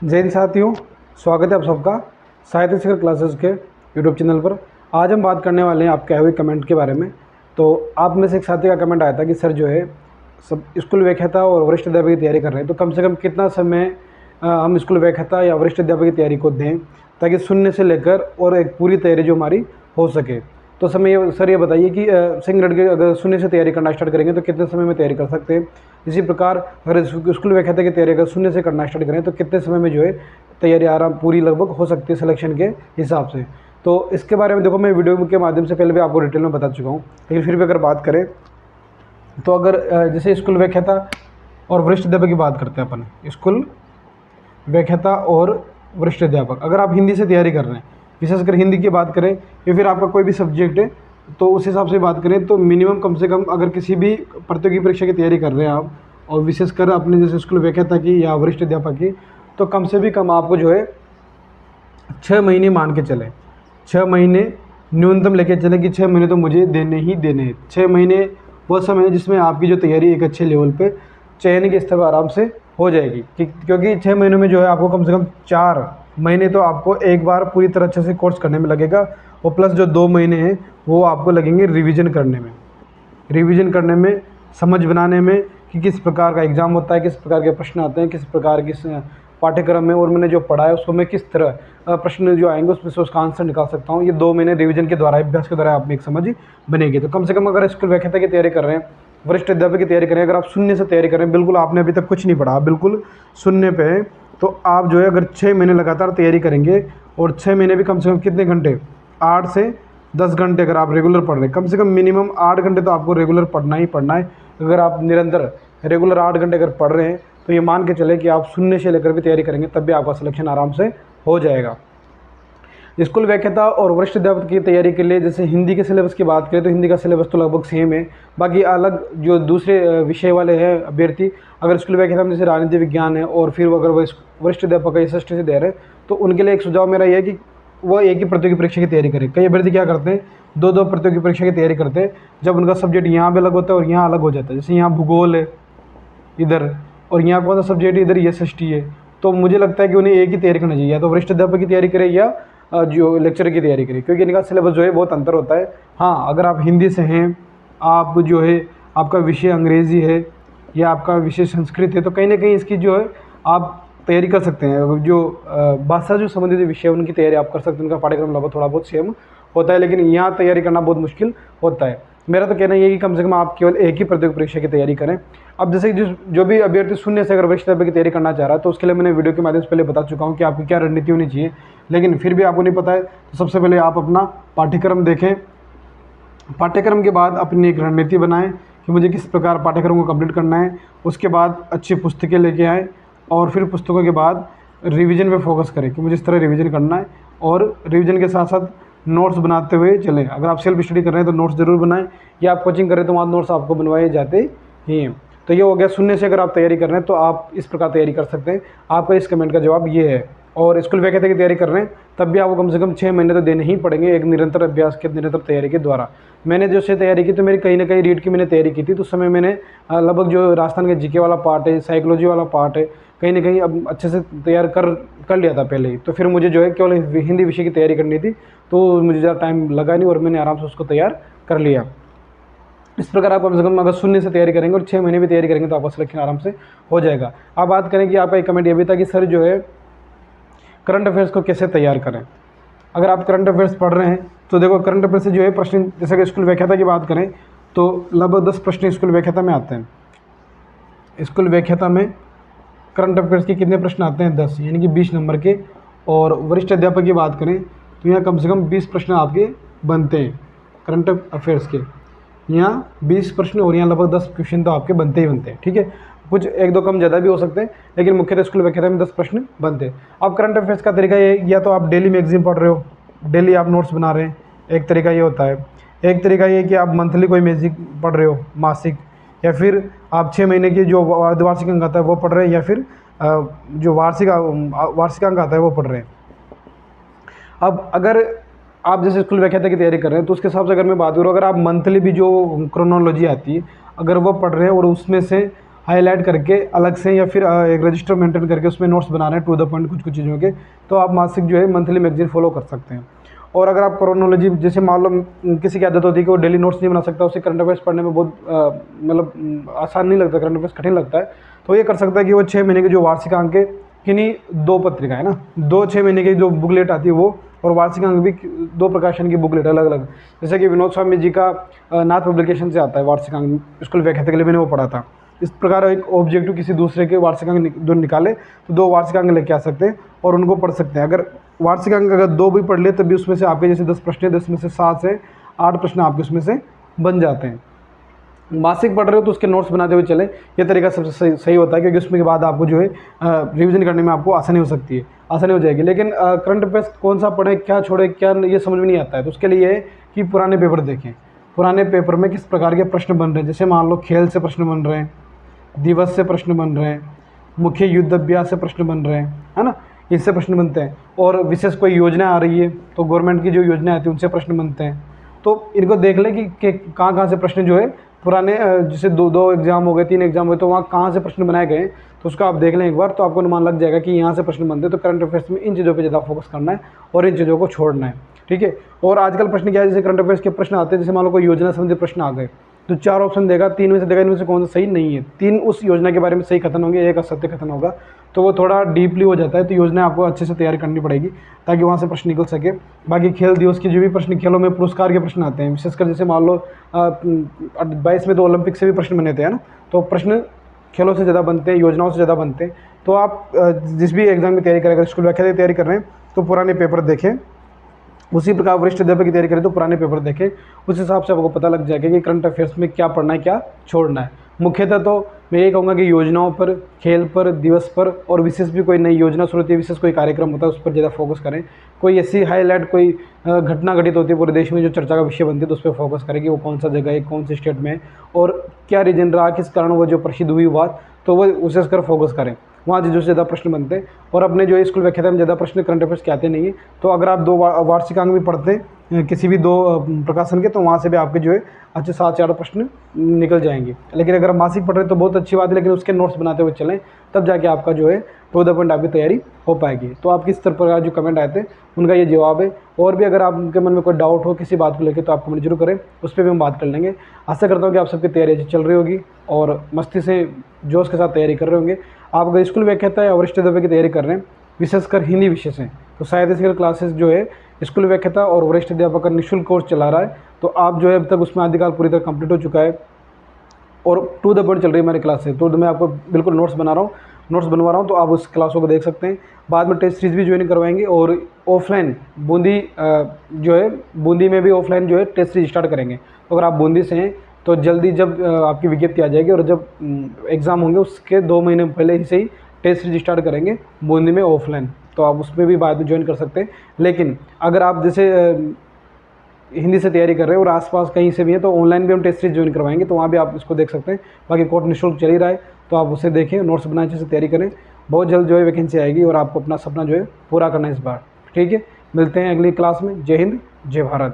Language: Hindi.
जय हिंद साथियों, स्वागत है आप सबका साहित्य शिखर क्लासेस के यूट्यूब चैनल पर। आज हम बात करने वाले हैं आपके आए हुए कमेंट के बारे में। तो आप में से एक साथी का कमेंट आया था कि सर जो है सब स्कूल व्याख्याता और वरिष्ठ अध्यापक की तैयारी कर रहे हैं, तो कम से कम कितना समय हम स्कूल व्याख्याता या वरिष्ठ अध्यापक की तैयारी को दें ताकि शून्य से लेकर और एक पूरी तैयारी जो हमारी हो सके। तो सर ये बताइए कि सिंह लड़के अगर शून्य से तैयारी करना स्टार्ट करेंगे तो कितने समय में तैयारी कर सकते हैं। इसी प्रकार अगर स्कूल व्याख्याता की तैयारी अगर शून्य से करना स्टार्ट करें तो कितने समय में जो है तैयारी आराम पूरी लगभग हो सकती है सिलेक्शन के हिसाब से। तो इसके बारे में देखो, मैं वीडियो के माध्यम से पहले भी आपको डिटेल में बता चुका हूँ, लेकिन फिर भी अगर बात करें तो अगर जैसे स्कूल व्याख्याता और वरिष्ठ अध्यापक की बात करते हैं अपन, स्कूल व्याख्याता और वरिष्ठ अध्यापक, अगर आप हिंदी से तैयारी कर रहे हैं, विशेषकर हिंदी की बात करें या फिर आपका कोई भी सब्जेक्ट है, तो उस हिसाब से बात करें तो मिनिमम कम से कम अगर किसी भी प्रतियोगी परीक्षा की तैयारी कर रहे हैं आप, और विशेषकर अपने जैसे स्कूल व्याख्याता की या वरिष्ठ अध्यापक की, तो कम से भी कम आपको जो है 6 महीने मान के चलें। 6 महीने न्यूनतम लेके चलें कि 6 महीने तो मुझे देने ही देने हैं। 6 महीने वो समय है जिसमें आपकी जो तैयारी एक अच्छे लेवल पे चयन के स्तर पर आराम से हो जाएगी, क्योंकि 6 महीनों में जो है आपको कम से कम 4 महीने तो आपको एक बार पूरी तरह अच्छे से कोर्स करने में लगेगा, और प्लस जो 2 महीने हैं वो आपको लगेंगे रिवीजन करने में, समझ बनाने में कि किस प्रकार का एग्ज़ाम होता है, किस प्रकार के प्रश्न आते हैं, किस प्रकार की पाठ्यक्रम में और मैंने जो पढ़ा है उसको मैं किस तरह प्रश्न जो आएंगे उसमें से उसका आंसर निकाल सकता हूँ। ये 2 महीने रिवीजन के द्वारा, अभ्यास के द्वारा आप में एक समझ बनेगी। तो कम से कम अगर स्कूल व्याख्याता की तैयारी कर रहे हैं, वरिष्ठ अध्यापक की तैयारी करें, अगर आप शून्य से तैयारी करें, बिल्कुल आपने अभी तक कुछ नहीं पढ़ा, बिल्कुल शून्य पे है, तो आप जो है अगर 6 महीने लगातार तैयारी करेंगे, और 6 महीने भी कम से कम कितने घंटे, 8 से 10 घंटे अगर आप रेगुलर पढ़ रहे हैं, कम से कम मिनिमम 8 घंटे तो आपको रेगुलर पढ़ना ही पढ़ना है। अगर आप निरंतर रेगुलर 8 घंटे अगर पढ़ रहे हैं तो ये मान के चले कि आप शून्य से लेकर भी तैयारी करेंगे तब भी आपका सिलेक्शन आराम से हो जाएगा। स्कूल व्याख्याता और वरिष्ठ अध्यापक की तैयारी के लिए जैसे हिंदी के सिलेबस की बात करें तो हिंदी का सिलेबस तो लगभग सेम है। बाकी अलग जो दूसरे विषय वाले हैं अभ्यर्थी, अगर स्कूल व्याख्याता में जैसे राजनीति विज्ञान है और फिर अगर वो वरिष्ठ अध्यापक SST से दे रहे हैं, तो उनके लिए एक सुझाव मेरा यह है कि वो एक ही प्रतियोगी परीक्षा की तैयारी करें। कई अभ्यर्थी क्या करते हैं, 2 प्रतियोगी परीक्षा की तैयारी करते हैं, जब उनका सब्जेक्ट यहाँ पे अलग होता है और यहाँ अलग हो जाता है। जैसे यहाँ भूगोल है इधर, और यहाँ कौन सा सब्जेक्ट इधर SST है, तो मुझे लगता है कि उन्हें एक ही तैयारी करना चाहिए, या तो वरिष्ठ अध्यापक की तैयारी करें या जो लेक्चर की तैयारी करें, क्योंकि इनका सिलेबस जो है बहुत अंतर होता है। हाँ, अगर आप हिंदी से हैं, आप जो है आपका विषय अंग्रेज़ी है या आपका विषय संस्कृत है, तो कहीं ना कहीं इसकी जो है आप तैयारी कर सकते हैं। जो भाषा जो संबंधित विषय उनकी तैयारी आप कर सकते हैं, उनका पाठ्यक्रम लगभग थोड़ा बहुत सेम होता है, लेकिन यहाँ तैयारी करना बहुत मुश्किल होता है। मेरा तो कहना ये है कि कम से कम आप केवल एक ही प्रतियोगी परीक्षा की तैयारी करें। अब जैसे जो भी अभ्यर्थी शून्य से अगर वरिष्ठ अध्यापक की तैयारी करना चाह रहा है, तो उसके लिए मैंने वीडियो के माध्यम से पहले बता चुका हूँ कि आपकी क्या रणनीति होनी चाहिए, लेकिन फिर भी आपको नहीं पता है तो सबसे पहले आप अपना पाठ्यक्रम देखें। पाठ्यक्रम के बाद अपनी एक रणनीति बनाएं कि मुझे किस प्रकार पाठ्यक्रम को कंप्लीट करना है। उसके बाद अच्छी पुस्तकें लेके आएँ, और फिर पुस्तकों के बाद रिवीजन पे फोकस करें कि मुझे इस तरह रिवीजन करना है, और रिवीजन के साथ साथ नोट्स बनाते हुए चलें। अगर आप सेल्फ स्टडी कर रहे हैं तो नोट्स ज़रूर बनाएं, या आप कोचिंग कर रहे हैं तो वहाँ नोट्स आपको बनवाए जाते ही हैं। तो ये हो गया शून्य से अगर आप तैयारी कर रहे हैं तो आप इस प्रकार तैयारी कर सकते हैं। आपका इस कमेंट का जवाब ये है। और स्कूल व्याख्याता की तैयारी कर रहे हैं तब भी आपको कम से कम 6 महीने तो देने ही पड़ेंगे, एक निरंतर अभ्यास के निरंतर तैयारी के द्वारा। मैंने जो से तैयारी की तो मेरी कहीं ना कहीं रीड की मैंने तैयारी की थी, तो उस समय मैंने लगभग जो राजस्थान के GK वाला पार्ट है, साइकोलॉजी वाला पार्ट है, कहीं ना कहीं अब अच्छे से तैयार कर लिया था पहले ही। तो फिर मुझे जो है केवल हिंदी विषय की तैयारी करनी थी, तो मुझे ज़्यादा टाइम लगा नहीं और मैंने आराम से उसको तैयार कर लिया। इस प्रकार आप कम से कम अगर शून्य से तैयारी करेंगे और 6 महीने भी तैयारी करेंगे तो आपका सिलेक्शन आराम से हो जाएगा। अब बात करें कि आपका एक कमेंट ये भी था कि सर जो है करंट अफेयर्स को कैसे तैयार करें। अगर आप करंट अफेयर्स पढ़ रहे हैं तो देखो, करंट अफेयर्स से जो है प्रश्न, जैसे कि स्कूल व्याख्याता की बात करें तो लगभग 10 प्रश्न स्कूल व्याख्याता में आते हैं। स्कूल व्याख्याता में करंट अफेयर्स के कितने प्रश्न आते हैं, 10, यानी कि 20 नंबर के। और वरिष्ठ अध्यापक की बात करें तो यहाँ कम से कम 20 प्रश्न आपके बनते हैं करंट अफेयर्स के। यहाँ 20 प्रश्न और यहाँ लगभग 10 क्वेश्चन तो आपके बनते ही बनते हैं। ठीक है, कुछ 1-2 कम ज़्यादा भी हो सकते हैं, लेकिन मुख्यतः स्कूल व्याख्याता में 10 प्रश्न बनते हैं। अब करंट अफेयर्स का तरीका ये, या तो आप डेली मैगजीन पढ़ रहे हो, डेली आप नोट्स बना रहे हैं, एक तरीका ये होता है। एक तरीका ये कि आप मंथली कोई मैगजीन पढ़ रहे हो, मासिक, या फिर आप 6 महीने की जो अर्धवार्षिक अंक आता है वो पढ़ रहे हैं, या फिर जो वार्षिक अंक आता है वो पढ़ रहे हैं। अब अगर आप जैसे स्कूल व्याख्याता की तैयारी कर रहे हैं तो उसके हिसाब से अगर मैं बात करूँ, अगर आप मंथली भी जो क्रोनोलॉजी आती है अगर वो पढ़ रहे हैं और उसमें से हाईलाइट करके अलग से या फिर एक रजिस्टर मेंटेन करके उसमें नोट्स बना रहे हैं टू द पॉइंट कुछ कुछ चीज़ों के, तो आप मासिक जो है मंथली मैगजीन फॉलो कर सकते हैं। और अगर आप क्रोनोलॉजी, जैसे मान लो किसी की आदत होती है कि वो डेली नोट्स नहीं बना सकता, उसे करंट अफेयर्स पढ़ने में बहुत आसान नहीं लगता, करंट अफेयर्स कठिन लगता है, तो ये कर सकता है कि वो 6 महीने के जो वार्षिक अंक के किन्हीं 2 पत्रिका है ना, 6 महीने की जो बुकलेट आती है वो, और वार्षिक अंक भी 2 प्रकाशन की बुकलेट अलग अलग, जैसे कि विनोद स्वामी जी का नाथ पब्लिकेशन से आता है वार्षिक अंक, स्कूल व्याख्याता के लिए मैंने वो पढ़ा था। इस प्रकार एक ऑब्जेक्टिव किसी दूसरे के वार्षिक अंक जो निकाले तो 2 वार्षिक अंक लेके आ सकते हैं और उनको पढ़ सकते हैं। अगर वार्षिक अंक अगर 2 भी पढ़ ले तब भी उसमें से आपके जैसे 10 प्रश्न है, 10 में से 7 से 8 प्रश्न आपके उसमें से बन जाते हैं। मासिक पढ़ रहे हो तो उसके नोट्स बनाते हुए चले, ये तरीका सबसे सही होता है, क्योंकि उसमें के बाद आपको जो है रिवीजन करने में आपको आसानी हो सकती है, आसानी हो जाएगी। लेकिन करंट अफेयर्स कौन सा पढ़ें, क्या छोड़े, क्या ये समझ में नहीं आता है, तो उसके लिए कि पुराने पेपर देखें, पुराने पेपर में किस प्रकार के प्रश्न बन रहे हैं। जैसे मान लो खेल से प्रश्न बन रहे हैं, दिवस से प्रश्न बन रहे हैं, मुख्य युद्ध अभ्यास से प्रश्न बन रहे हैं, है ना, इससे प्रश्न बनते हैं। और विशेष कोई योजना आ रही है तो गवर्नमेंट की जो योजना आती है उनसे प्रश्न बनते हैं। तो इनको देख लें कि कहाँ कहाँ से प्रश्न जो है पुराने, जैसे 2 एग्जाम हो गए, 3 एग्जाम हुए, तो वहाँ कहाँ से प्रश्न बनाए गए, तो उसका आप देख लें एक बार, तो आपको अनुमान लग जाएगा कि यहाँ से प्रश्न बनते हैं। तो करंट अफेयर्स में इन चीज़ों पे ज़्यादा फोकस करना है और इन चीज़ों को छोड़ना है, ठीक है। और आजकल प्रश्न क्या है, जैसे करंट अफेयर्स के प्रश्न आते हैं, जैसे मान लो कोई योजना संबंधी प्रश्न आ गए, तो 4 ऑप्शन देगा, 3 में से देगा, इनमें से कौन सा सही नहीं है। 3 उस योजना के बारे में सही कथन होंगे, एक असत्य कथन होगा, तो वो थोड़ा डीपली हो जाता है। तो योजना आपको अच्छे से तैयारी करनी पड़ेगी ताकि वहाँ से प्रश्न निकल सके। बाकी खेल दिवस की जो भी प्रश्न, खेलों में पुरस्कार के प्रश्न आते हैं, विशेषकर जैसे मान लो 22 में तो ओलंपिक से भी प्रश्न बने थे, है ना, तो प्रश्न खेलों से ज़्यादा बनते हैं, योजनाओं से ज़्यादा बनते हैं। तो आप जिस भी एग्जाम की तैयारी करें, अगर स्कूल व्याख्या की तैयारी कर रहे हैं तो पुराने पेपर देखें, उसी प्रकार वरिष्ठ अध्यापक की तैयारी करें तो पुराने पेपर देखें, उस हिसाब से आपको पता लग जाएगा कि करंट अफेयर्स में क्या पढ़ना है, क्या छोड़ना है। मुख्यतः तो मैं ये कहूँगा कि योजनाओं पर, खेल पर, दिवस पर, और विशेष भी कोई नई योजना शुरू होती है, विशेष कोई कार्यक्रम होता है, उस पर ज़्यादा फोकस करें। कोई ऐसी हाईलाइट कोई घटना घटित होती है पूरे देश में जो चर्चा का विषय बनती है, तो उस पर फोकस करें कि वो कौन सा जगह है, कौन से स्टेट में है, और क्या रीजन रहा, किस कारण वो जो प्रसिद्ध हुई बात, तो वो उसे कर फोकस करें, वहाँ चीज़ों से ज़्यादा प्रश्न बनते हैं। और अपने जो स्कूल व्याख्याता में ज़्यादा प्रश्न करंट अफेयर्स के आते नहीं है, तो अगर आप 2 वार्षिक अंक भी पढ़ते हैं किसी भी 2 प्रकाशन के, तो वहाँ से भी आपके जो है अच्छे 7 से 8 प्रश्न निकल जाएंगे। लेकिन अगर मासिक पढ़ रहे तो बहुत अच्छी बात है, लेकिन उसके नोट्स बनाते हुए चलें, तब जाके आपका जो है टू द पॉइंट आपकी तैयारी हो पाएगी। तो आपकी इस तरह प्रकार जो कमेंट आए थे उनका ये जवाब है। और भी अगर आपके मन में कोई डाउट हो किसी बात को लेकर, तो आप कमेंट जरूर करें, उस पर भी हम बात कर लेंगे। आशा करता हूँ कि आप सबकी तैयारी अच्छी चल रही होगी और मस्ती से जोश के साथ तैयारी कर रहे होंगे। आप अगर स्कूल व्याख्याता या वरिष्ठ अध्यापक की तैयारी कर रहे हैं, विशेषकर हिंदी विषय से, तो साहित्य शिक्षण क्लासेस जो है स्कूल व्याख्याता और वरिष्ठ अध्यापक का निःशुल्क कोर्स चला रहा है। तो आप जो है अब तक उसमें आदिकाल पूरी तरह कंप्लीट हो चुका है और टू द पॉइंट चल रही है हमारी क्लास से, तो मैं आपको बिल्कुल नोट्स बनवा रहा हूँ, तो आप उस क्लासों को देख सकते हैं। बाद में टेस्ट सीरीज भी ज्वाइन करवाएंगे और ऑफलाइन बूंदी जो है, बूंदी में भी ऑफलाइन जो है टेस्ट सीरीज स्टार्ट करेंगे। तो अगर आप बूंदी से हैं तो जल्दी जब आपकी विज्ञप्ति आ जाएगी और जब एग्ज़ाम होंगे उसके 2 महीने पहले ही से ही टेस्ट सीरीज स्टार्ट करेंगे बूंदी में ऑफलाइन, तो आप उसमें भी बाद में ज्वाइन कर सकते हैं। लेकिन अगर आप जैसे हिंदी से तैयारी कर रहे हैं और आसपास कहीं से भी है, तो ऑनलाइन भी हम टेस्ट सीरीज ज्वाइन करवाएंगे, तो वहाँ भी आप इसको देख सकते हैं। बाकी कोर्स निःशुल्क चल ही रहा है, तो आप उसे देखें, नोट्स बनाए, अच्छे से तैयारी करें। बहुत जल्द जो है वैकेंसी आएगी और आपको अपना सपना जो है पूरा करना है इस बार, ठीक है। मिलते हैं अगली क्लास में। जय हिंद, जय भारत।